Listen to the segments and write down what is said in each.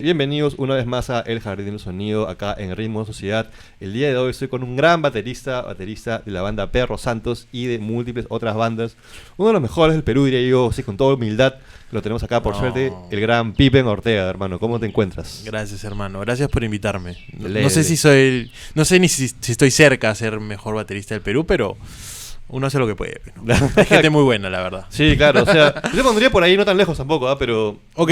Bienvenidos una vez más a El Jardín del Sonido, acá en Ritmo de Sociedad. El día de hoy estoy con un gran baterista de la banda Perro Santos y de múltiples otras bandas. Uno de los mejores del Perú, diría yo, sí, con toda humildad. Lo tenemos acá, por suerte, el gran Pippen Ortega, hermano. ¿Cómo te encuentras? Gracias, hermano. Gracias por invitarme. Dele, No sé dele. no sé ni si estoy cerca a ser mejor baterista del Perú, pero uno hace lo que puede, ¿no? Hay gente muy buena, la verdad. Sí, claro, o sea, yo te pondría por ahí no tan lejos tampoco, pero... Ok.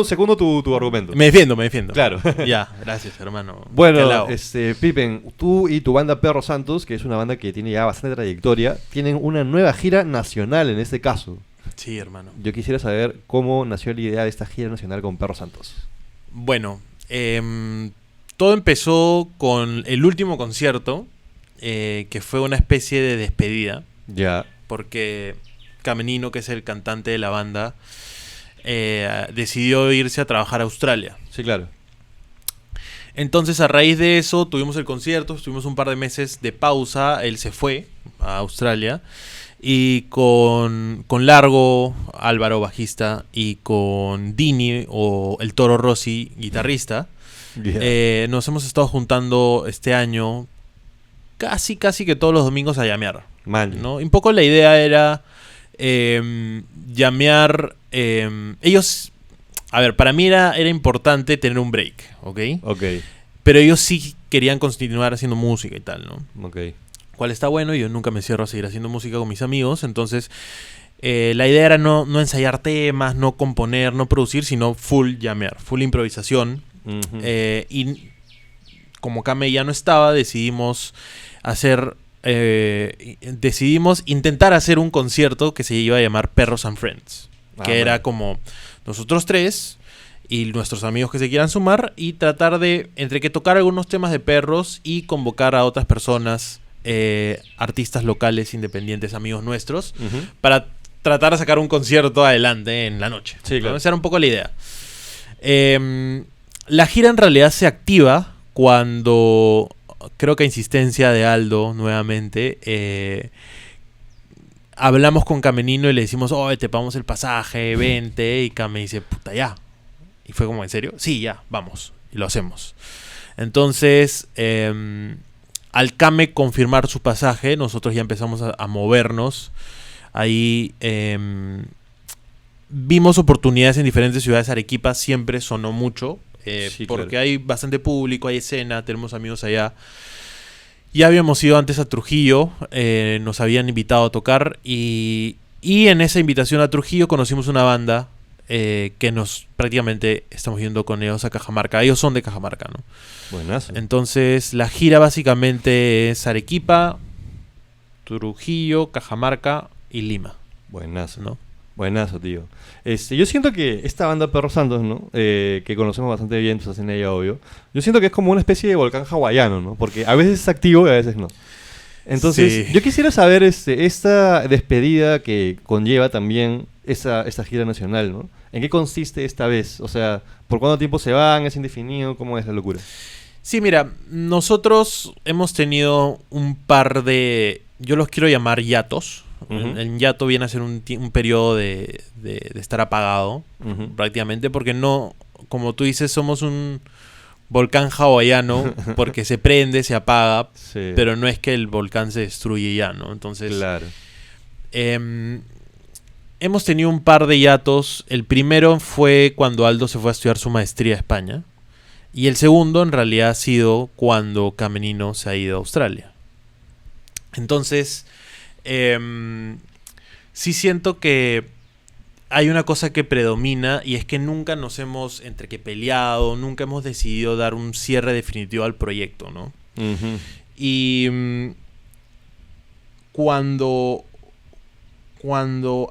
Segundo tu argumento. Me defiendo. Claro. Ya, gracias, hermano. Te Bueno, alabo. Pippen, tú y tu banda Perro Santos, que es una banda que tiene ya bastante trayectoria, tienen una nueva gira nacional en este caso. Sí, hermano. Yo quisiera saber cómo nació la idea de esta gira nacional con Perro Santos. Bueno, todo empezó con el último concierto, que fue una especie de despedida, Ya. porque Caminino, que es el cantante de la banda, decidió irse a trabajar a Australia. Sí, claro. Entonces, a raíz de eso, tuvimos el concierto, estuvimos un par de meses de pausa, él se fue a Australia, y con Largo, Álvaro, bajista, y con Dini, o el Toro Rossi, guitarrista, Yeah. nos hemos estado juntando este año casi que todos los domingos a llamear, Man. ¿no? Y un poco la idea era llamear. Ellos, a ver, para mí era importante tener un break, ¿ok? Ok, Pero ellos sí querían continuar haciendo música y tal, ¿no? ok. Cual está bueno, yo nunca me cierro a seguir haciendo música con mis amigos, entonces la idea era no ensayar temas, no componer, no producir, sino full llamear, full improvisación. Ujú. Y como Kame ya no estaba, decidimos intentar hacer un concierto que se iba a llamar Perros and Friends, que era man. como nosotros tres y nuestros amigos que se quieran sumar y tratar de, entre que tocar algunos temas de perros y convocar a otras personas, artistas locales, independientes, amigos nuestros, Ujú. para tratar de sacar un concierto adelante en la noche. Sí, claro. ¿No? Esa era un poco la idea. La gira en realidad se activa cuando, creo que a insistencia de Aldo nuevamente, hablamos con Caminino y le decimos, oye, te pagamos el pasaje, vente. Y Came dice, puta, ya. Y fue como, ¿en serio? Sí, ya, vamos. Y lo hacemos. Entonces, al Came confirmar su pasaje, nosotros ya empezamos a movernos. Ahí vimos oportunidades en diferentes ciudades. Arequipa siempre sonó mucho, Sí, porque claro. hay bastante público, hay escena, tenemos amigos allá. Ya habíamos ido antes a Trujillo, nos habían invitado a tocar y en esa invitación a Trujillo conocimos una banda que nos prácticamente estamos yendo con ellos a Cajamarca. Ellos son de Cajamarca, ¿no? Buenazo. Entonces la gira básicamente es Arequipa, Trujillo, Cajamarca y Lima, Buenazo. ¿no? Buenazo, tío. Yo siento que esta banda Perro Santos, ¿no? Que conocemos bastante bien, pues hacen ella, obvio. Yo siento que es como una especie de volcán hawaiano, ¿no? Porque a veces es activo y a veces no. Entonces, Sí. yo quisiera saber esta despedida que conlleva también esta gira nacional, ¿no? ¿En qué consiste esta vez? O sea, ¿por cuánto tiempo se van? ¿Es indefinido? ¿Cómo es la locura? Sí, mira, nosotros hemos tenido un par de, yo los quiero llamar hiatos. Ujú. El hiato viene a ser un periodo de estar apagado, Ujú. prácticamente, porque no, como tú dices, somos un volcán hawaiano, porque se prende, se apaga, Sí. pero no es que el volcán se destruye ya, ¿no? Entonces, Claro. hemos tenido un par de hiatos. El primero fue cuando Aldo se fue a estudiar su maestría a España. Y el segundo, en realidad, ha sido cuando Caminino se ha ido a Australia. Entonces, sí siento que hay una cosa que predomina y es que nunca nos hemos, entre que peleado, nunca hemos decidido dar un cierre definitivo al proyecto, ¿no? Ujú. Y cuando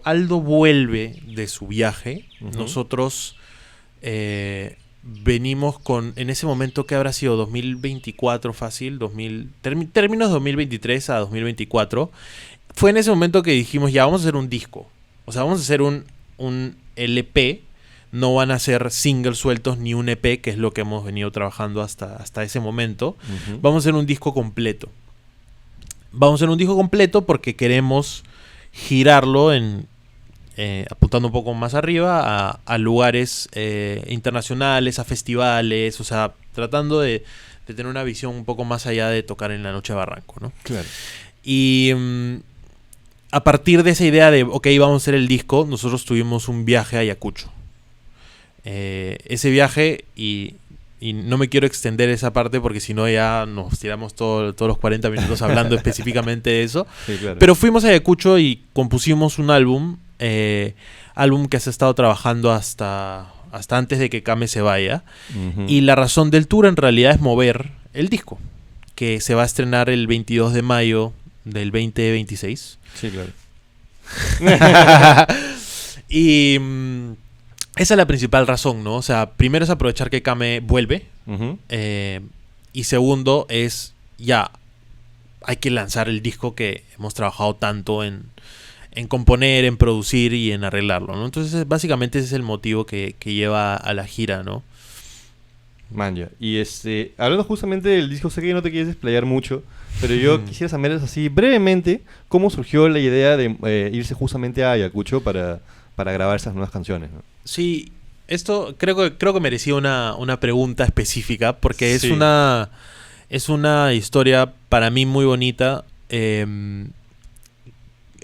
Aldo vuelve de su viaje, Ujú. nosotros venimos con, en ese momento que habrá sido 2024 fácil, términos 2023 a 2024, fue en ese momento que dijimos, ya vamos a hacer un disco. O sea, vamos a hacer un LP, no van a ser singles sueltos ni un EP, que es lo que hemos venido trabajando hasta ese momento. Ujú. Vamos a hacer un disco completo. Vamos a hacer un disco completo porque queremos girarlo en apuntando un poco más arriba a lugares internacionales, a festivales, o sea, tratando de tener una visión un poco más allá de tocar en la noche de Barranco, ¿no? Claro. Y a partir de esa idea de, ok, vamos a hacer el disco, nosotros tuvimos un viaje a Ayacucho. Ese viaje, y no me quiero extender esa parte porque si no ya nos tiramos todos los 40 minutos hablando específicamente de eso. Sí, claro. Pero fuimos a Ayacucho y compusimos un álbum que se ha estado trabajando hasta antes de que Kame se vaya. Ujú. Y la razón del tour en realidad es mover el disco, que se va a estrenar el 22 de mayo del 2026. Sí, claro. Y esa es la principal razón, ¿no? O sea, primero es aprovechar que Kame vuelve. Ujú. Y segundo es, ya, hay que lanzar el disco que hemos trabajado tanto en componer, en producir y en arreglarlo, ¿no? Entonces, básicamente ese es el motivo que lleva a la gira, ¿no? Man, ya. Y hablando justamente del disco, sé que no te quieres explayar mucho, pero yo quisiera saber así brevemente cómo surgió la idea de irse justamente a Ayacucho para grabar esas nuevas canciones, ¿no? Sí, esto creo que merecía una pregunta específica porque Sí. es una historia para mí muy bonita.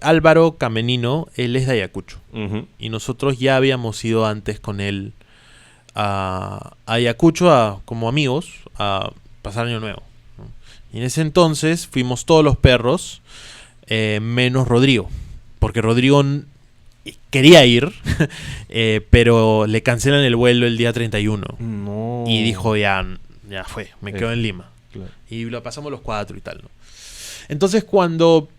Álvaro Kamenino, él es de Ayacucho. Ujú. Y nosotros ya habíamos ido antes con él a Ayacucho como amigos a pasar Año Nuevo, ¿no? Y en ese entonces fuimos todos los perros, menos Rodrigo. Porque Rodrigo quería ir, pero le cancelan el vuelo el día 31. No. Y dijo, ya fue, me quedo en Lima. Claro. Y lo pasamos los 4 y tal, ¿no? Entonces cuando...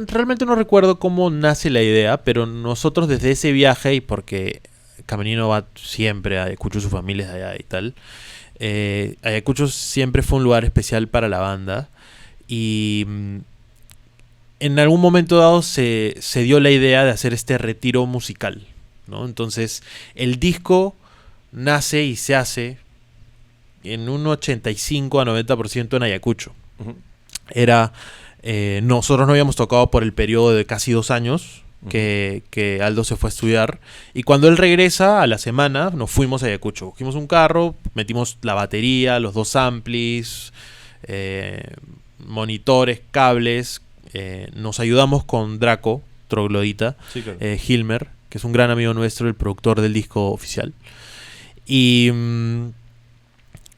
realmente no recuerdo cómo nace la idea, pero nosotros desde ese viaje, y porque Camerino va siempre a Ayacucho, su familia es de allá y tal, Ayacucho siempre fue un lugar especial para la banda. Y en algún momento dado se dio la idea de hacer este retiro musical, ¿no? Entonces el disco nace y se hace en un 85 a 90% en Ayacucho. Ujú. Nosotros no habíamos tocado por el periodo de casi 2 años que Aldo se fue a estudiar. Y cuando él regresa a la semana, nos fuimos a Ayacucho. Cogimos un carro, metimos la batería, los 2 amplis, monitores, cables. Nos ayudamos con Draco, troglodita, Sí, claro. Hilmer, que es un gran amigo nuestro, el productor del disco oficial. Y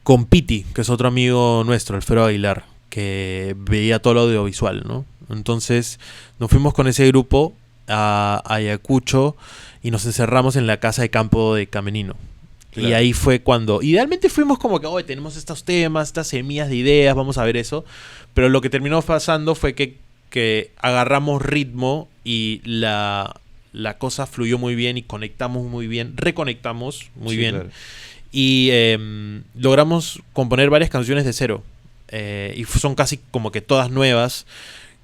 con Piti, que es otro amigo nuestro, Alfredo Aguilar, que veía todo lo audiovisual, ¿no? Entonces nos fuimos con ese grupo a Ayacucho y nos encerramos en la casa de campo de Kamenino. Claro. Y ahí fue cuando... Idealmente fuimos como que, oye, tenemos estos temas, estas semillas de ideas, vamos a ver eso. Pero lo que terminó pasando fue que agarramos ritmo y la cosa fluyó muy bien y conectamos muy bien, reconectamos muy Sí, bien. claro. Y logramos componer varias canciones de cero. Y son casi como que todas nuevas,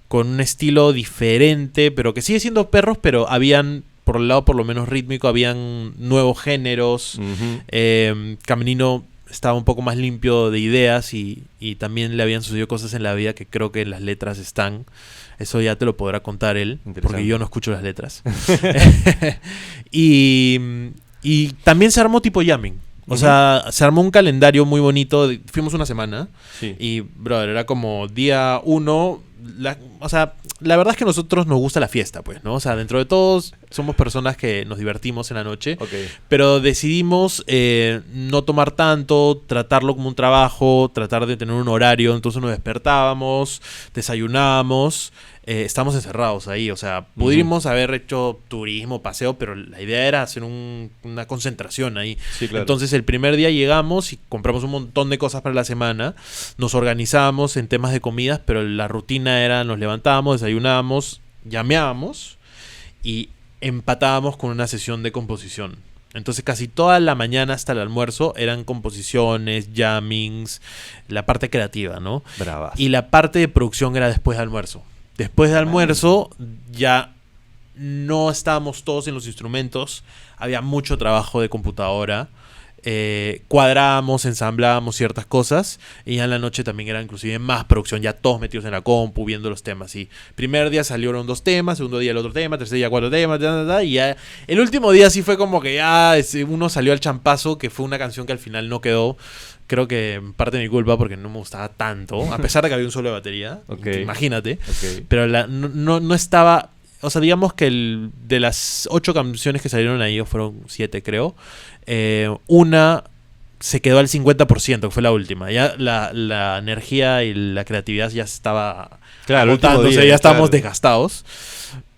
con un estilo diferente, pero que sigue siendo perros, pero habían, por el lado por lo menos rítmico, habían nuevos géneros. Ujú. Caminino estaba un poco más limpio de ideas y también le habían sucedido cosas en la vida que creo que en las letras están. Eso ya te lo podrá contar él, porque yo no escucho las letras. y también se armó tipo jamming. O sea, se armó un calendario muy bonito. Fuimos una semana. Sí. Y, brother, era como día 1. O sea, la verdad es que a nosotros nos gusta la fiesta, pues, ¿no? O sea, dentro de todos somos personas que nos divertimos en la noche. Ok. Pero decidimos no tomar tanto, tratarlo como un trabajo, tratar de tener un horario. Entonces nos despertábamos, desayunábamos. Estamos encerrados ahí, o sea, pudimos haber hecho turismo, paseo, pero la idea era hacer una concentración ahí. Sí, claro. Entonces el primer día llegamos y compramos un montón de cosas para la semana, nos organizábamos en temas de comidas, pero la rutina era nos levantábamos, desayunábamos, llameábamos y empatábamos con una sesión de composición. Entonces casi toda la mañana hasta el almuerzo eran composiciones, jammings, la parte creativa, ¿no? Bravas. Y la parte de producción era después de almuerzo. Después de almuerzo ya no estábamos todos en los instrumentos, había mucho trabajo de computadora. cuadramos, ensamblábamos ciertas cosas y ya en la noche también era inclusive más producción, ya todos metidos en la compu viendo los temas. Y primer día salieron 2 temas, segundo día el otro tema, tercer día 4 temas, y ya el último día sí fue como que ya uno salió al champazo, que fue una canción que al final no quedó. Creo que en parte de mi culpa porque no me gustaba tanto, a pesar de que había un solo de batería. Okay. Imagínate. Okay. Pero no estaba... O sea, digamos que de las 8 canciones que salieron ahí, o fueron 7 creo, una se quedó al 50%, que fue la última. Ya la energía y la creatividad ya estaba agotándose, ya estábamos desgastados.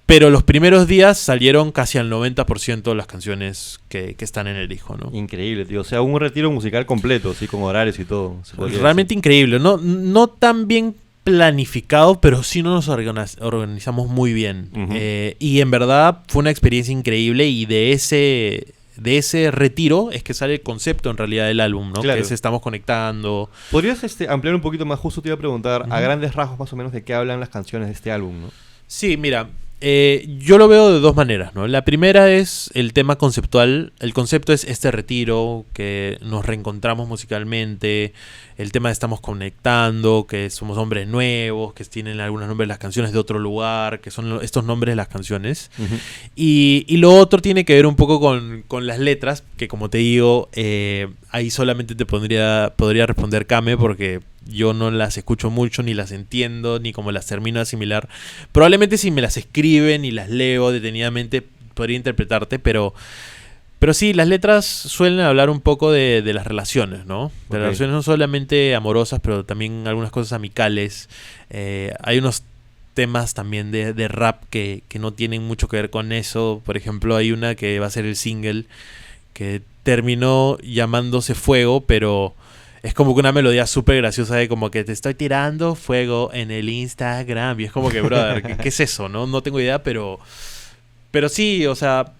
Pero los primeros días salieron casi al 90% de las canciones que están en el disco, ¿no? Increíble, tío. O sea, un retiro musical completo, sí, con horarios y todo. Realmente increíble. No tan bien planificado, pero sí nos organizamos muy bien. Uh-huh. Y en verdad fue una experiencia increíble y de ese retiro es que sale el concepto en realidad del álbum, ¿no? Claro. Que es Estamos Conectando. ¿Podrías ampliar un poquito más? Justo te iba a preguntar, Uh-huh, a grandes rasgos más o menos, de qué hablan las canciones de este álbum, ¿no? Sí, mira, yo lo veo de 2 maneras, ¿no? La primera es el tema conceptual. El concepto es este retiro, que nos reencontramos musicalmente. El tema de Estamos Conectando, que somos hombres nuevos, que tienen algunos nombres de las canciones de otro lugar, que son estos nombres de las canciones. Uh-huh. Y lo otro tiene que ver un poco con las letras, que como te digo, ahí solamente te podría responder Kame, porque yo no las escucho mucho, ni las entiendo, ni como las termino de asimilar. Probablemente si me las escriben y las leo detenidamente podría interpretarte, pero sí, las letras suelen hablar un poco de las relaciones, ¿no? De las relaciones no solamente amorosas, pero también algunas cosas amicales. Hay unos temas también de rap que no tienen mucho que ver con eso. Por ejemplo, hay una que va a ser el single que terminó llamándose Fuego, pero es como que una melodía súper graciosa de como que te estoy tirando fuego en el Instagram. Y es como que, brother, ¿qué es eso? No tengo idea, pero sí, o sea,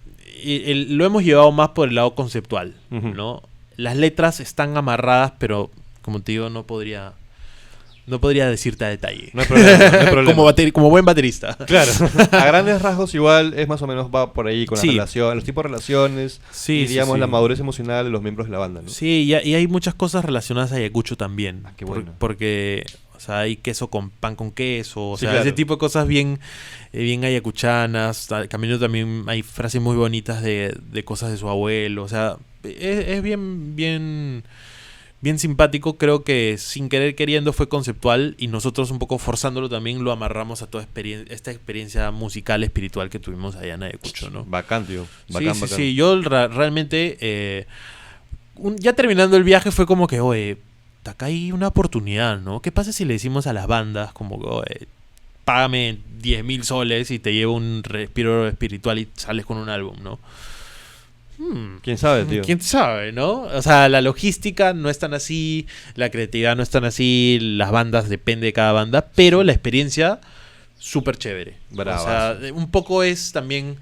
lo hemos llevado más por el lado conceptual, Uh-huh, ¿no? Las letras están amarradas, pero como te digo, no podría decirte a detalle. No hay problema, no hay problema. Como buen baterista. Claro, a grandes rasgos igual es más o menos va por ahí con Sí. la relación, los tipos de relaciones, Sí, y digamos sí. la madurez emocional de los miembros de la banda, ¿no? Sí, y hay muchas cosas relacionadas a Ayacucho también. Ah, qué bueno. Porque, o sea, hay queso con pan con queso, o Sí, sea, claro. ese tipo de cosas bien ayacuchanas. Camino también hay frases muy bonitas de cosas de su abuelo, o sea, es bien simpático. Creo que sin querer queriendo fue conceptual y nosotros un poco forzándolo también lo amarramos a toda esta experiencia musical, espiritual que tuvimos allá en Ayacucho, ¿no? Bacán, tío. Bacán, Sí, bacán. sí. Yo realmente, ya terminando el viaje fue como que, oye, acá hay una oportunidad, ¿no? ¿Qué pasa si le decimos a las bandas como, oye, págame 10,000 soles y te llevo un respiro espiritual y sales con un álbum, ¿no? ¿Quién sabe, tío? ¿Quién sabe, no? O sea, la logística no es tan así, la creatividad no es tan así, las bandas depende de cada banda, pero la experiencia súper chévere. Bravazo. O sea, un poco es también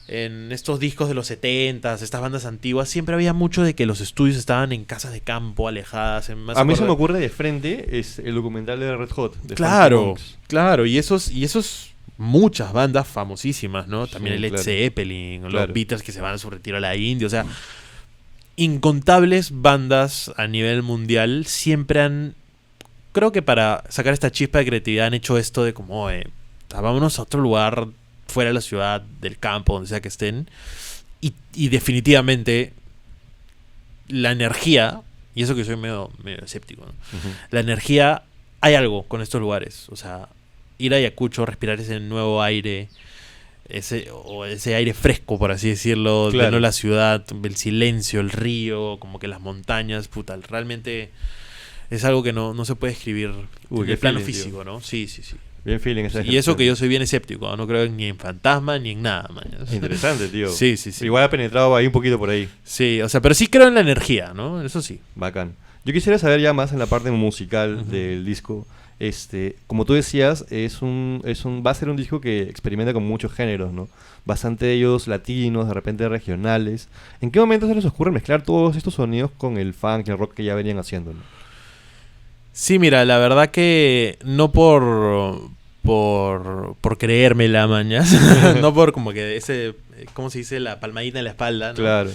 en estos discos de los 70s, estas bandas antiguas, siempre había mucho de que los estudios estaban en casas de campo, alejadas. A mí se me ocurre de frente es el documental de Red Hot. De Funky Claro, Monks. claro, y esos muchas bandas famosísimas, ¿no? También Sí, el Led claro. Zeppelin, los Claro. Beatles que se van a su retiro a la India, o sea, incontables bandas a nivel mundial siempre han, creo que para sacar esta chispa de creatividad han hecho esto de como, vámonos a otro lugar fuera de la ciudad, del campo, donde sea que estén, y definitivamente la energía, y eso que soy medio escéptico, ¿no? Ujú. La energía, hay algo con estos lugares, o sea, ir a Ayacucho, respirar ese nuevo aire, ese aire fresco, por así decirlo, Claro. de no la ciudad, el silencio, el río, como que las montañas, puta, realmente es algo que no se puede escribir Uy, en qué el plano feeling, físico, tío. ¿no? Sí. Bien feeling esa Y eso que yo soy bien escéptico, no creo ni en fantasma ni en nada, man. Interesante, tío. Sí. Igual ha penetrado ahí un poquito por ahí. Sí, o sea, pero sí creo en la energía, ¿no? Eso sí. Bacán. Yo quisiera saber ya más en la parte musical Ujú. del disco. Como tú decías, va a ser un disco que experimenta con muchos géneros, ¿no? Bastante de ellos latinos, de repente regionales. ¿En qué momento se les ocurre mezclar todos estos sonidos con el funk y el rock que ya venían haciendo, ¿no? Sí, mira, la verdad que no por creérmela, mañas, no por como que ese, ¿cómo se dice? La palmadita en la espalda, ¿no? Claro.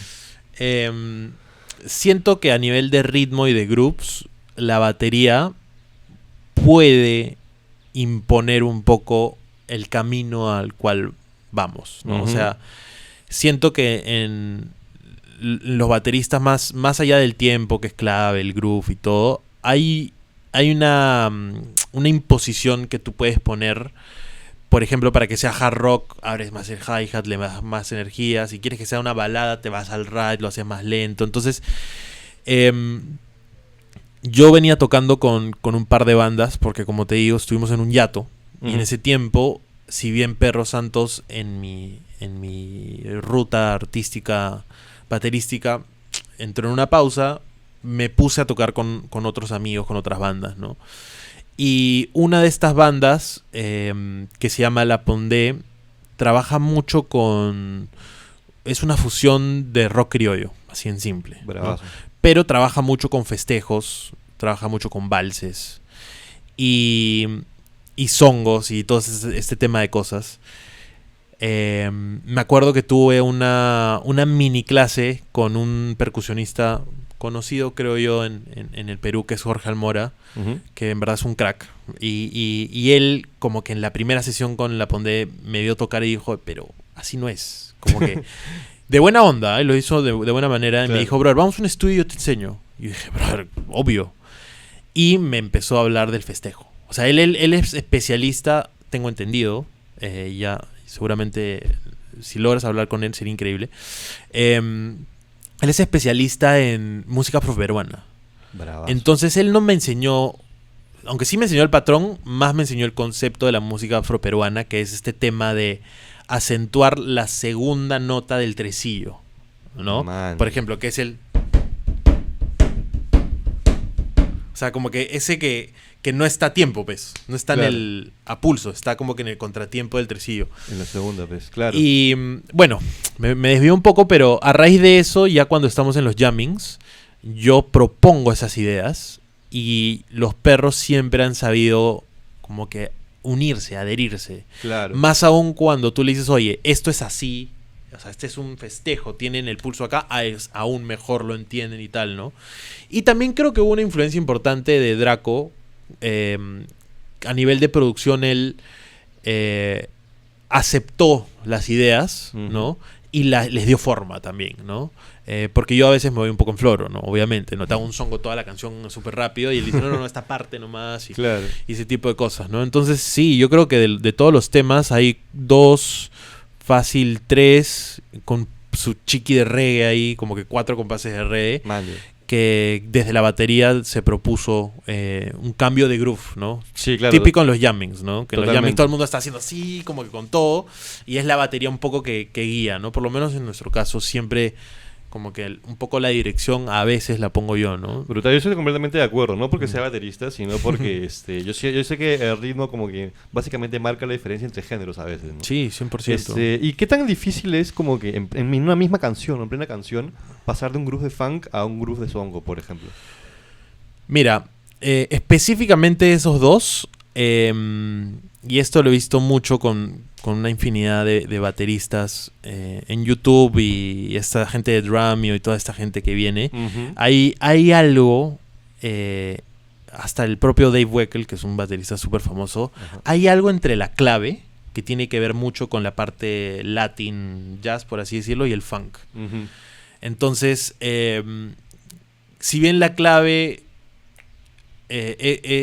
siento que a nivel de ritmo y de groups, la batería puede imponer un poco el camino al cual vamos, ¿no? Ujú. O sea, siento que en los bateristas más allá del tiempo, que es clave, el groove y todo, hay una imposición que tú puedes poner. Por ejemplo, para que sea hard rock, abres más el hi-hat, le das más energía. Si quieres que sea una balada, te vas al ride, lo haces más lento. Entonces, yo venía tocando con un par de bandas, porque como te digo, estuvimos en un hiato. Y en ese tiempo, si bien Perro Santos en mi ruta artística, baterística, entró en una pausa, me puse a tocar con otros amigos, con otras bandas, ¿no? Y una de estas bandas, que se llama La Pondé, trabaja mucho con... Es una fusión de rock criollo, así en simple, ¿no? Bravazo. Pero trabaja mucho con festejos, trabaja mucho con valses y zongos y todo este tema de cosas. Me acuerdo que tuve una mini clase con un percusionista conocido, creo yo, en el Perú, que es Jorge Almora, Ujú. que en verdad es un crack. Y él, como que en la primera sesión con La Pondé, me vio tocar y dijo, pero así no es. Como que de buena onda, lo hizo de buena manera. Y Claro. me dijo, brother, vamos a un estudio y yo te enseño. Y yo dije, brother, obvio. Y me empezó a hablar del festejo. O sea, él es especialista, tengo entendido. Ya, seguramente, si logras hablar con él, sería increíble. Él es especialista en música afroperuana. Bravazo. Entonces él no me enseñó, aunque sí me enseñó el patrón, más me enseñó el concepto de la música afroperuana, que es este tema de acentuar la segunda nota del tresillo, ¿no? Man. Por ejemplo, que es el... O sea, como que ese que no está a tiempo, pues. No está Claro. en el a pulso, está como que en el contratiempo del tresillo. En la segunda, pues, claro. Y bueno, me desvío un poco, pero a raíz de eso, ya cuando estamos en los jammings, yo propongo esas ideas y los perros siempre han sabido como que unirse, adherirse. Claro. Más aún cuando tú le dices, oye, esto es así, o sea, este es un festejo, tienen el pulso acá, aún mejor lo entienden y tal, ¿no? Y también creo que hubo una influencia importante de Draco. A nivel de producción, él aceptó las ideas, ¿no? Y les dio forma también, ¿no? Porque yo a veces me voy un poco en floro, ¿no? Obviamente, ¿no? Te hago un songo toda la canción súper rápido y él dice, no, esta parte nomás. Claro. Y ese tipo de cosas, ¿no? Entonces, sí, yo creo que de todos los temas hay 2, fácil 3, con su chiqui de reggae ahí, como que 4 compases de reggae, Mande. que desde la batería se propuso un cambio de groove, ¿no? Sí, claro. Típico en los jammings, ¿no? Que en los Totalmente. jammings todo el mundo está haciendo así, como que con todo, y es la batería un poco que guía, ¿no? Por lo menos en nuestro caso siempre como que un poco la dirección a veces la pongo yo, ¿no? Brutal, yo estoy completamente de acuerdo, no porque sea baterista, sino porque yo sé que el ritmo como que básicamente marca la diferencia entre géneros a veces, ¿no? Sí, 100%. ¿Y qué tan difícil es como que en una misma canción, en plena canción, pasar de un groove de funk a un groove de songo, por ejemplo? Mira, específicamente esos dos, y esto lo he visto mucho con una infinidad de bateristas en YouTube y esta gente de Drumeo y toda esta gente que viene. Ujú. Hay algo, hasta el propio Dave Weckl, que es un baterista súper famoso, Ajá. hay algo entre la clave que tiene que ver mucho con la parte latin jazz, por así decirlo, y el funk. Ujú. Entonces, si bien la clave...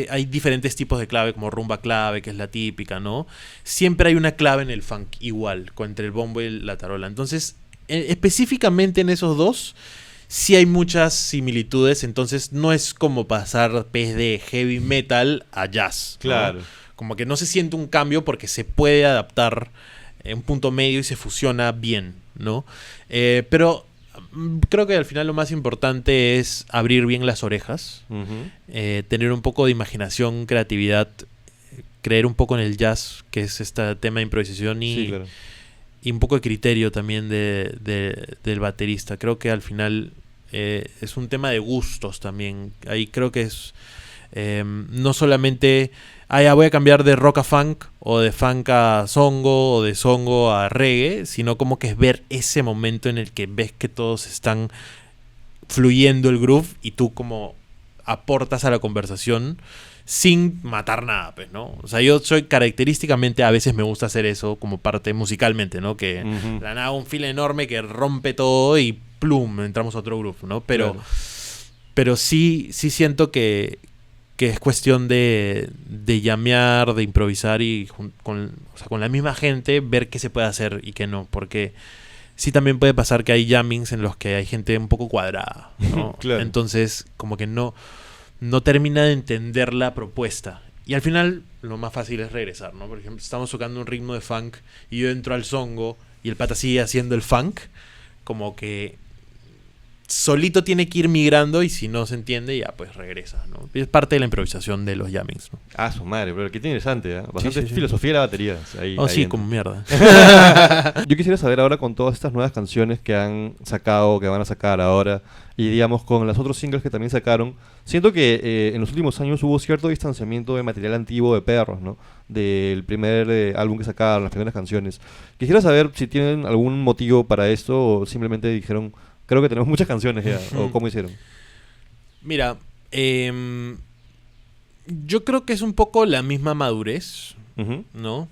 hay diferentes tipos de clave, como rumba clave, que es la típica, ¿no? Siempre hay una clave en el funk igual, entre el bombo y la tarola. Entonces, específicamente en esos dos, sí hay muchas similitudes. Entonces, no es como pasar pues, de heavy metal a jazz, ¿no? Claro. Como que no se siente un cambio porque se puede adaptar en un punto medio y se fusiona bien, ¿no? Pero creo que al final lo más importante es abrir bien las orejas, Ujú. tener un poco de imaginación, creatividad, creer un poco en el jazz, que es este tema de improvisación, y, Sí, claro. y un poco de criterio también del baterista. Creo que al final es un tema de gustos también. Ahí creo que es no solamente ya voy a cambiar de rock a funk, o de funk a songo, o de songo a reggae, sino como que es ver ese momento en el que ves que todos están fluyendo el groove y tú como aportas a la conversación sin matar nada, pues, ¿no? O sea, yo soy característicamente, a veces me gusta hacer eso como parte musicalmente, ¿no? Que la nada un feel enorme que rompe todo y plum, entramos a otro groove, ¿no? Pero sí siento que es cuestión de llamear, de improvisar y con la misma gente ver qué se puede hacer y qué no, porque sí también puede pasar que hay jammings en los que hay gente un poco cuadrada, ¿no? Claro. Entonces, como que no termina de entender la propuesta. Y al final, lo más fácil es regresar, ¿no? Por ejemplo, estamos tocando un ritmo de funk y yo entro al songo y el pata sigue haciendo el funk, como que solito tiene que ir migrando y si no se entiende, ya pues regresa, ¿no? Es parte de la improvisación de los jammings, ¿no? Ah, su madre, pero qué interesante, ¿eh? Bastante Sí. filosofía de la batería. Ahí Sí, entra. como mierda. Yo quisiera saber ahora con todas estas nuevas canciones que han sacado, que van a sacar ahora, y digamos con los otros singles que también sacaron, siento que en los últimos años hubo cierto distanciamiento de material antiguo de Perros, ¿no? Del primer álbum que sacaron, las primeras canciones. Quisiera saber si tienen algún motivo para esto o simplemente dijeron, creo que tenemos muchas canciones ya, o cómo hicieron. Mira, yo creo que es un poco la misma madurez, Ujú. ¿no?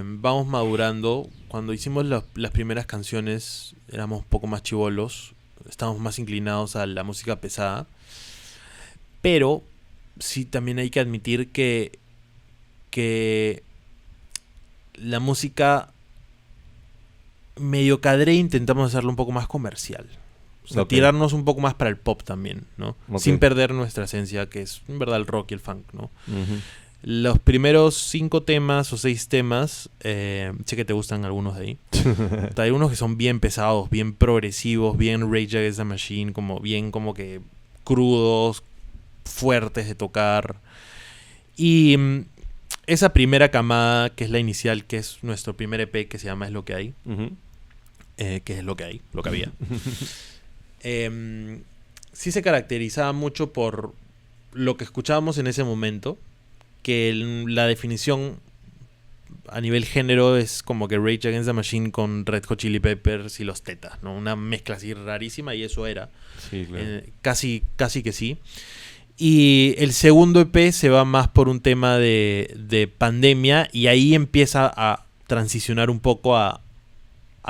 Vamos madurando. Cuando hicimos las primeras canciones éramos un poco más chibolos, estábamos más inclinados a la música pesada, pero sí también hay que admitir que la música medio cadre intentamos hacerlo un poco más comercial. O sea, Ok. tirarnos un poco más para el pop también, ¿no? Ok. Sin perder nuestra esencia, que es en verdad el rock y el funk, ¿no? Ujú. Los primeros 5 temas o 6 temas, sé que te gustan algunos de ahí. Hay unos que son bien pesados, bien progresivos, bien Rage Against the Machine, como bien como que crudos, fuertes de tocar. Y esa primera camada, que es la inicial, que es nuestro primer EP, que se llama Es lo que hay, Ujú. que es lo que hay, lo que había. Sí se caracterizaba mucho por lo que escuchábamos en ese momento, que la definición a nivel género es como que Rage Against the Machine con Red Hot Chili Peppers y los Tetas, ¿no? Una mezcla así rarísima y eso era. Sí, claro. Casi que sí. Y el segundo EP se va más por un tema de pandemia y ahí empieza a transicionar un poco a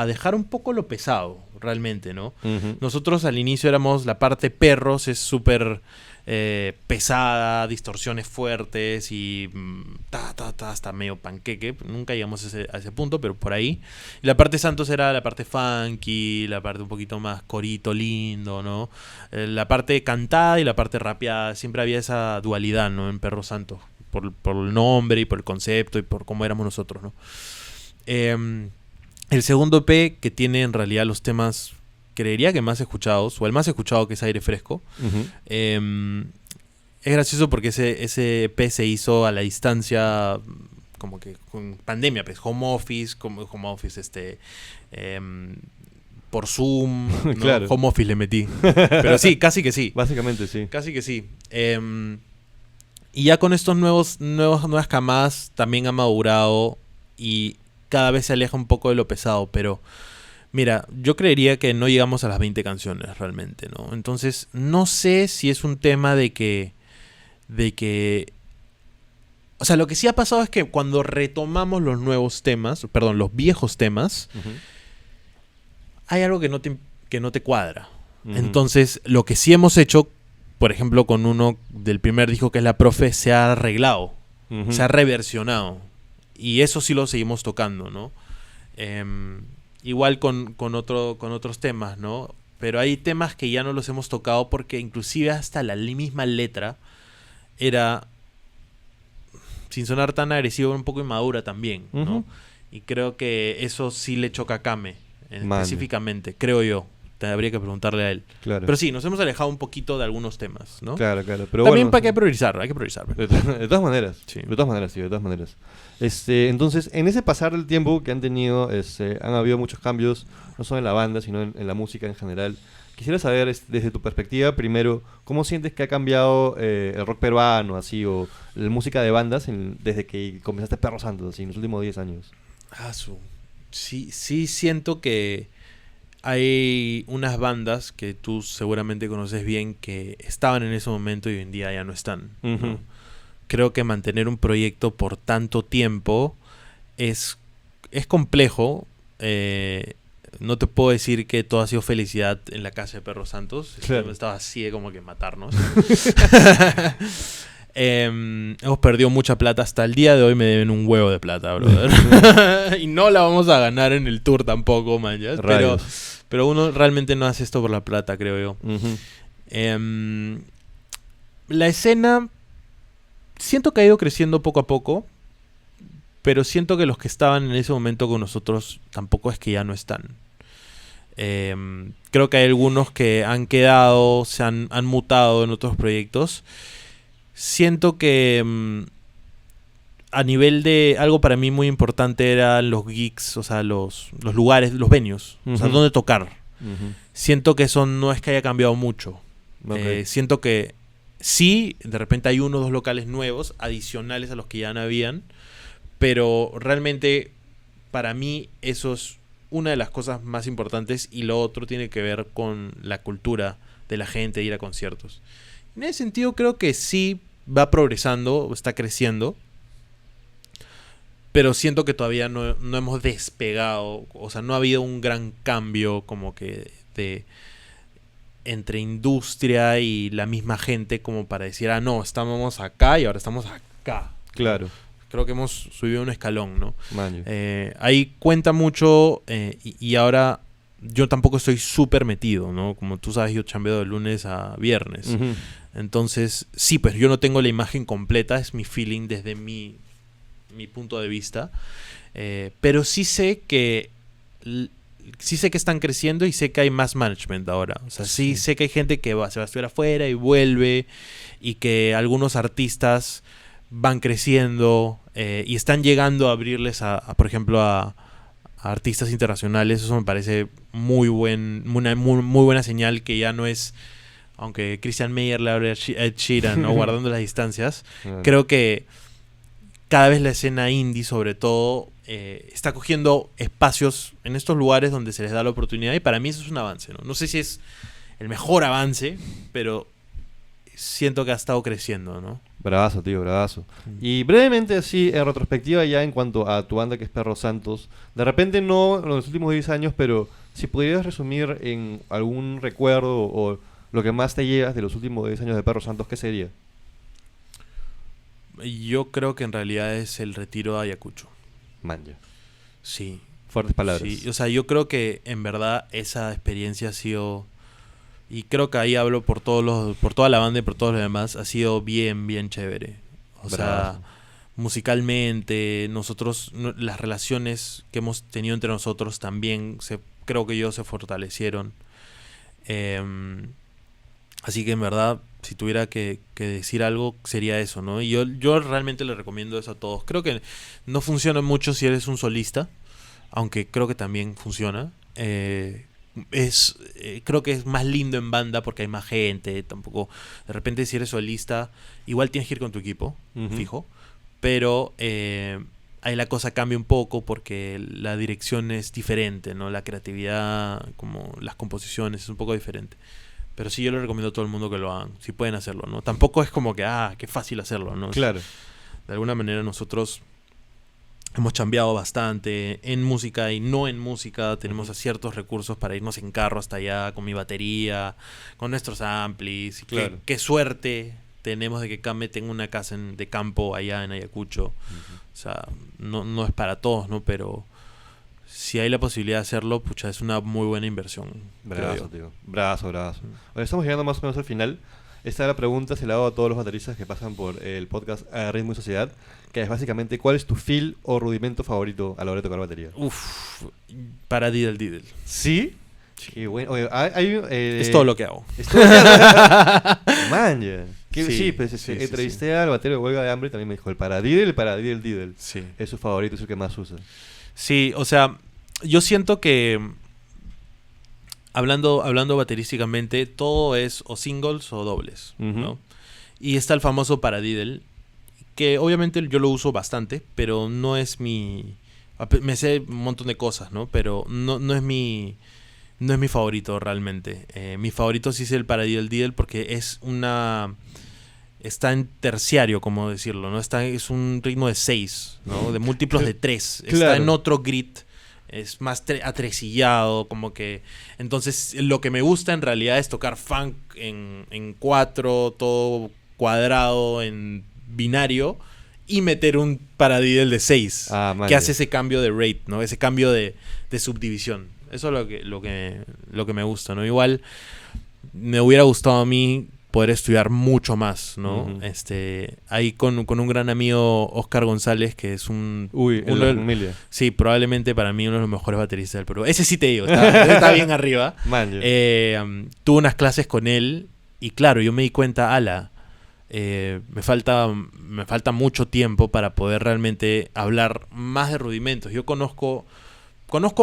dejar un poco lo pesado, realmente, ¿no? Ujú. Nosotros al inicio éramos, la parte perros es súper pesada, distorsiones fuertes y hasta medio panqueque. Nunca llegamos a ese punto, pero por ahí. Y la parte Santos era la parte funky, la parte un poquito más corito, lindo, ¿no? La parte cantada y la parte rapeada. Siempre había esa dualidad, ¿no? En Perro Santos, por el nombre y por el concepto y por cómo éramos nosotros, ¿no? El segundo EP, que tiene en realidad los temas, creería que más escuchados, o el más escuchado, que es Aire Fresco. Ujú. Es gracioso porque ese EP se hizo a la distancia, como que con pandemia, pues home office, por Zoom, ¿no? Claro. Home office le metí. Pero sí, casi que sí. Básicamente sí. Casi que sí. Y ya con estos nuevas camadas también ha madurado y cada vez se aleja un poco de lo pesado, pero mira, yo creería que no llegamos a las 20 canciones realmente, ¿no? Entonces, no sé si es un tema de que o sea, lo que sí ha pasado es que cuando retomamos los viejos temas, Ujú. hay algo que no te cuadra. Ujú. Entonces, lo que sí hemos hecho, por ejemplo, con uno del primer disco que es La Profe, se ha arreglado, Ujú. se ha reversionado. Y eso sí lo seguimos tocando, ¿no? Igual con otros temas, ¿no? Pero hay temas que ya no los hemos tocado porque inclusive hasta la misma letra era, sin sonar tan agresivo, un poco inmadura también, ¿no? Ujú. Y creo que eso sí le choca a Kame, Mano. específicamente, creo yo. Habría que preguntarle a él. Claro. Pero sí, nos hemos alejado un poquito de algunos temas, ¿no? Claro. Pero También bueno, hay que priorizar. de todas maneras. Sí. De todas maneras. Entonces, en ese pasar del tiempo que han tenido, han habido muchos cambios, no solo en la banda, sino en la música en general. Quisiera saber, desde tu perspectiva, primero, ¿cómo sientes que ha cambiado el rock peruano, así, o la música de bandas desde que comenzaste Perros Santos, así, en los últimos 10 años? Sí siento que hay unas bandas que tú seguramente conoces bien que estaban en ese momento y hoy en día ya no están, ¿no? Ujú. Creo que mantener un proyecto por tanto tiempo es complejo. No te puedo decir que todo ha sido felicidad en la casa de Perros Santos. Claro. Estaba así de como que matarnos. Hemos perdido mucha plata. Hasta el día de hoy me deben un huevo de plata, brother. Y no la vamos a ganar en el tour tampoco, man. ¿Ya? Pero uno realmente no hace esto por la plata, creo yo. Ujú. La escena siento que ha ido creciendo poco a poco, pero siento que los que estaban en ese momento con nosotros tampoco es que ya no están. Creo que hay algunos que han quedado, han mutado en otros proyectos. Siento que a nivel de algo para mí muy importante eran los gigs, o sea, los lugares, los venues, o sea, Ujú. dónde tocar. Ujú. Siento que eso no es que haya cambiado mucho. Ok. Siento que sí, de repente hay 1 o 2 locales nuevos, adicionales a los que ya no habían, pero realmente para mí eso es una de las cosas más importantes, y lo otro tiene que ver con la cultura de la gente, ir a conciertos. En ese sentido creo que sí va progresando, está creciendo, pero siento que todavía no hemos despegado, o sea, no ha habido un gran cambio como que entre industria y la misma gente como para decir, no, estábamos acá y ahora estamos acá. Claro. Creo que hemos subido un escalón, ¿no? Maño. Ahí cuenta mucho, y ahora yo tampoco estoy súper metido, ¿no? Como tú sabes, yo chambeo de lunes a viernes. Ujú. Entonces, sí, pues yo no tengo la imagen completa, es mi feeling desde mi punto de vista. Pero sí sé que están creciendo y sé que hay más management ahora. O sea, sí sé que hay gente que se va a estudiar afuera y vuelve, y que algunos artistas van creciendo y están llegando a abrirles por ejemplo, a artistas internacionales. Eso me parece muy buena señal, que ya no es, aunque Christian Meyer le hable a Ed Sheeran, ¿no? Guardando las distancias. Claro. Creo que cada vez la escena indie, sobre todo, está cogiendo espacios en estos lugares donde se les da la oportunidad, y para mí eso es un avance, ¿no? No sé si es el mejor avance, pero siento que ha estado creciendo, ¿no? Bravazo, tío, bravazo. Y brevemente así, en retrospectiva ya en cuanto a tu banda, que es Perros Santos, de repente no en los últimos 10 años, pero si pudieras resumir en algún recuerdo o lo que más te llevas de los últimos 10 años de Perros Santos, ¿qué sería? Yo creo que en realidad es el retiro a Ayacucho. Manja. Sí. Fuertes palabras. Sí, o sea, yo creo que en verdad esa experiencia ha sido, y creo que ahí hablo por toda la banda y por todos los demás, ha sido bien, bien chévere. O Bravazo. sea, musicalmente, las relaciones que hemos tenido entre nosotros también, creo que se fortalecieron. Así que en verdad, si tuviera que decir algo, sería eso, ¿no? Y yo realmente le recomiendo eso a todos. Creo que no funciona mucho si eres un solista, aunque creo que también funciona. Creo que es más lindo en banda porque hay más gente. Tampoco, de repente, si eres solista, igual tienes que ir con tu equipo, Ujú. fijo. Pero ahí la cosa cambia un poco porque la dirección es diferente, ¿no? La creatividad, como las composiciones, es un poco diferente. Pero sí, yo le recomiendo a todo el mundo que lo hagan, si pueden hacerlo, ¿no? Tampoco es como que, qué fácil hacerlo, ¿no? Claro. De alguna manera nosotros hemos chambeado bastante en música y no en música. Tenemos ciertos recursos para irnos en carro hasta allá con mi batería, con nuestros amplis. Claro. Qué suerte tenemos de que Kame tenga una casa de campo allá en Ayacucho. O sea, no es para todos, ¿no? Pero si hay la posibilidad de hacerlo, pucha, es una muy buena inversión. Bravazo, tío. Bravazo, bravazo. Bueno, estamos llegando más o menos al final. Esta es la pregunta, se la hago a todos los bateristas que pasan por el podcast a Ritmo y Sociedad, que es básicamente, ¿cuál es tu feel o rudimento favorito a la hora de tocar batería? Para Diddle. ¿Sí? Qué bueno. Oye, hay, Es todo lo que hago. es todo lo que hago. Man, ya. Sí, Sí, pues sí, entrevisté al batero de Huelga de Hambre y también me dijo, el para Diddle. Sí. Es su favorito, es el que más usa. Sí, o sea, yo siento que hablando baterísticamente, todo es o singles o dobles, Ujú. ¿no? Y está el famoso paradiddle, que obviamente yo lo uso bastante, pero no es me sé un montón de cosas, ¿no? Pero no es mi no es mi favorito realmente. Mi favorito sí es el Paradiddle Diddle porque está en terciario, como decirlo, ¿no? Es un ritmo de 6, ¿no? De múltiplos de 3. Claro. Está en otro grid. Es más atresillado, como que... Entonces, lo que me gusta en realidad es tocar funk en 4, todo cuadrado, en binario, y meter un Paradiddle de 6, que hace ese cambio de rate, ¿no? Ese cambio de subdivisión. Eso es lo que me gusta, ¿no? Igual, me hubiera gustado a mí poder estudiar mucho más, ¿no? Ahí con un gran amigo, Oscar González, que es un... en la familia. Sí, probablemente para mí uno de los mejores bateristas del Perú. Ese sí te digo, está bien arriba. Tuve unas clases con él y claro, yo me di cuenta, me falta mucho tiempo para poder realmente hablar más de rudimentos. Yo conozco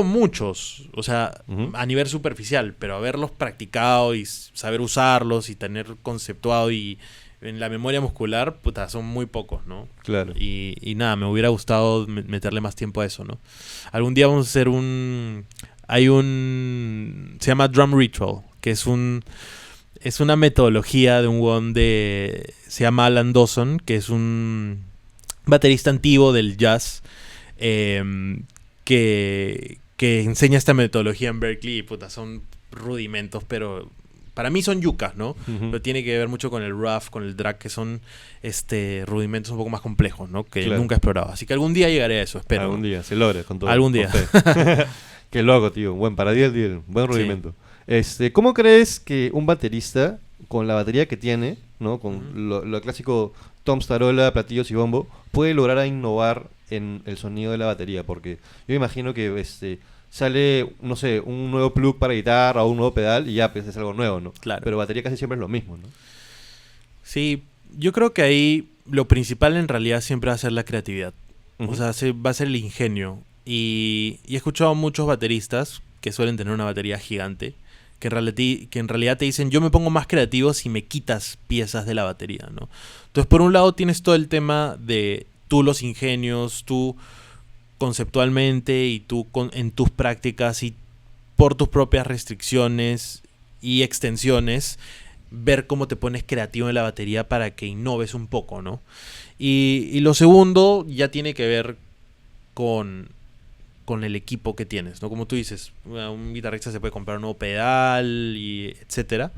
muchos, o sea, a nivel superficial, pero haberlos practicado y saber usarlos y tener conceptuado y en la memoria muscular, puta, son muy pocos, ¿no? Claro. Y nada, me hubiera gustado meterle más tiempo a eso, ¿no? Algún día vamos a hacer se llama Drum Ritual, que es una metodología de un weón se llama Alan Dawson, que es un baterista antiguo del jazz, que enseña esta metodología en Berkeley y puta, son rudimentos, pero para mí son yucas, ¿no? Pero tiene que ver mucho con el rough, con el drag, que son rudimentos un poco más complejos, ¿no? Que nunca he explorado. Así que algún día llegaré a eso, espero. Algún día, se logra con todo. Algún día. Qué loco, tío. Buen Paradiddle, buen rudimento. Sí. ¿Cómo crees que un baterista, con la batería que tiene, ¿no? Con lo clásico toms, tarola, platillos y bombo, puede lograr innovar en el sonido de la batería? Porque yo imagino que sale, no sé, un nuevo plug para guitarra o un nuevo pedal y ya pues es algo nuevo, ¿no? Claro. Pero batería casi siempre es lo mismo, ¿no? Sí, yo creo que ahí lo principal en realidad siempre va a ser la creatividad. O sea, va a ser el ingenio. Y he escuchado a muchos bateristas que suelen tener una batería gigante, que en realidad te dicen, yo me pongo más creativo si me quitas piezas de la batería, ¿no? Entonces, por un lado tienes todo el tema de tú los ingenios, tú conceptualmente y tú en tus prácticas y por tus propias restricciones y extensiones, ver cómo te pones creativo en la batería para que innoves un poco, ¿no? Y lo segundo ya tiene que ver con el equipo que tienes, ¿no? Como tú dices, un guitarrista se puede comprar un nuevo pedal y etcétera,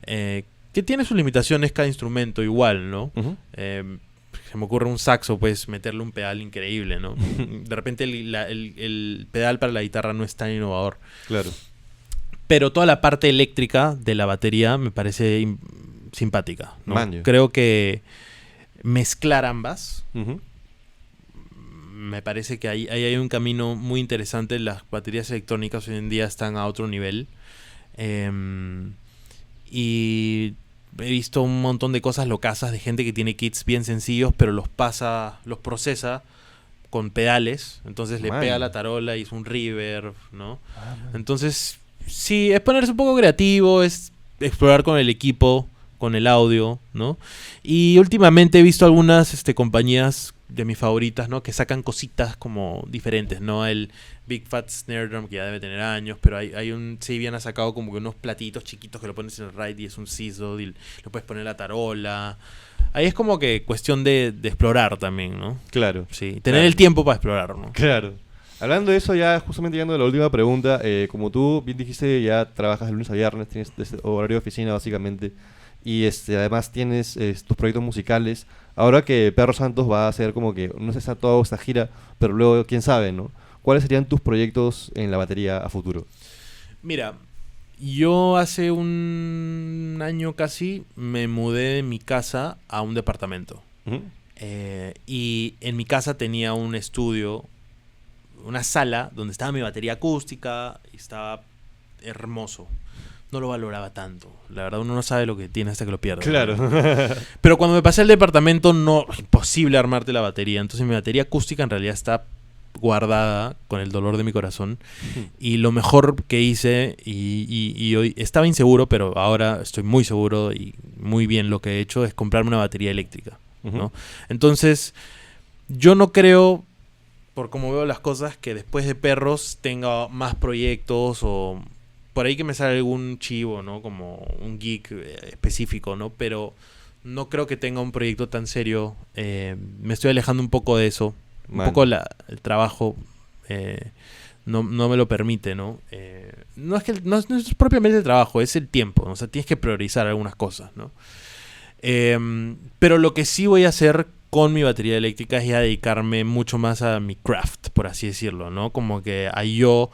que tiene sus limitaciones cada instrumento igual, ¿no? Se me ocurre un saxo, pues meterle un pedal increíble, ¿no? De repente el pedal para la guitarra no es tan innovador. Claro. Pero toda la parte eléctrica de la batería me parece simpática, ¿no? Creo que mezclar ambas, me parece que ahí hay un camino muy interesante. Las baterías electrónicas hoy en día están a otro nivel. Y he visto un montón de cosas locasas de gente que tiene kits bien sencillos, pero los procesa con pedales. Entonces le pega la tarola y es un reverb, ¿no? Entonces, sí, es ponerse un poco creativo, es explorar con el equipo, con el audio, ¿no? Y últimamente he visto algunas compañías de mis favoritas, ¿no? Que sacan cositas como diferentes, ¿no? El Big Fat Snare Drum, que ya debe tener años, pero hay un Sabian ha sacado como que unos platitos chiquitos que lo pones en el ride y es un sizzle y lo puedes poner en la tarola. Ahí es como que cuestión de explorar también, ¿no? Claro. Sí, tener el tiempo para explorar, ¿no? Claro. Hablando de eso, ya justamente llegando a la última pregunta, como tú bien dijiste, ya trabajas de lunes a viernes, tienes horario de oficina básicamente, y además tienes tus proyectos musicales. Ahora que Perro Santos va a hacer como que, no sé si está toda esta gira, pero luego quién sabe, ¿no? ¿Cuáles serían tus proyectos en la batería a futuro? Mira, yo hace un año casi me mudé de mi casa a un departamento. Y en mi casa tenía un estudio, una sala donde estaba mi batería acústica y estaba hermoso. No lo valoraba tanto. La verdad, uno no sabe lo que tiene hasta que lo pierde. Claro. Pero cuando me pasé al departamento, imposible armarte la batería. Entonces mi batería acústica en realidad está guardada con el dolor de mi corazón. Y lo mejor que hice, y hoy estaba inseguro, pero ahora estoy muy seguro y muy bien lo que he hecho, es comprarme una batería eléctrica, ¿no? Entonces, yo no creo, por cómo veo las cosas, que después de Perros tenga más proyectos o... por ahí que me sale algún chivo, ¿no? Como un geek específico, ¿no? Pero no creo que tenga un proyecto tan serio. Me estoy alejando un poco de eso. Un poco el trabajo no me lo permite, ¿no? No es propiamente el trabajo, es el tiempo, ¿no? O sea, tienes que priorizar algunas cosas, ¿no? Pero lo que sí voy a hacer con mi batería eléctrica es ya dedicarme mucho más a mi craft, por así decirlo, ¿no? Como que a yo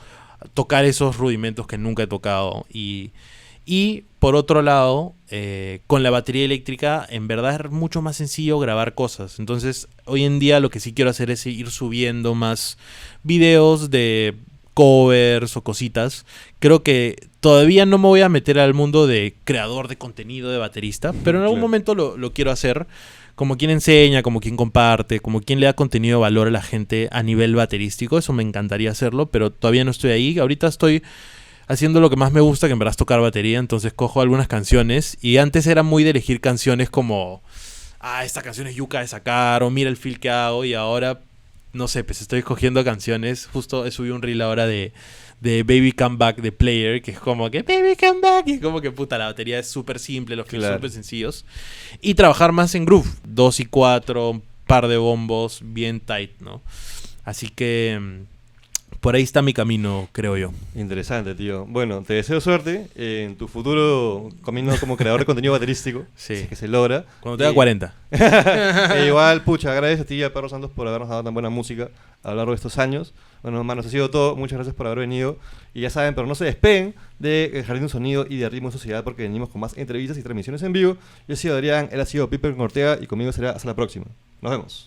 tocar esos rudimentos que nunca he tocado. Y por otro lado, con la batería eléctrica, en verdad es mucho más sencillo grabar cosas. Entonces, hoy en día lo que sí quiero hacer es ir subiendo más videos de covers o cositas. Creo que todavía no me voy a meter al mundo de creador de contenido de baterista, pero en algún momento lo quiero hacer como quien enseña, como quien comparte, como quien le da contenido de valor a la gente a nivel baterístico. Eso me encantaría hacerlo, pero todavía no estoy ahí. Ahorita estoy haciendo lo que más me gusta, que en verdad es tocar batería. Entonces cojo algunas canciones. Y antes era muy de elegir canciones como, esta canción es yuca de sacar, o mira el feel que hago. Y ahora, no sé, pues estoy escogiendo canciones. Justo he subido un reel ahora de Baby Come Back de Player, que es como que Baby Come Back, y es como que puta, la batería es súper simple, los fills son súper sencillos. Y trabajar más en groove, 2 y 4, un par de bombos, bien tight, ¿no? Así que por ahí está mi camino, creo yo. Interesante, tío. Bueno, te deseo suerte en tu futuro camino como creador de contenido baterístico. Sí. Si es que se logra. Cuando tenga 40. Igual, pucha, agradezco a ti y a Perro Santos por habernos dado tan buena música a lo largo de estos años. Bueno, hermanos, ha sido todo. Muchas gracias por haber venido. Y ya saben, pero no se despeguen de Jardín de un Sonido y de Ritmo Sociedad, porque venimos con más entrevistas y transmisiones en vivo. Yo he sido Adrián, él ha sido Piper Ortega y conmigo será hasta la próxima. Nos vemos.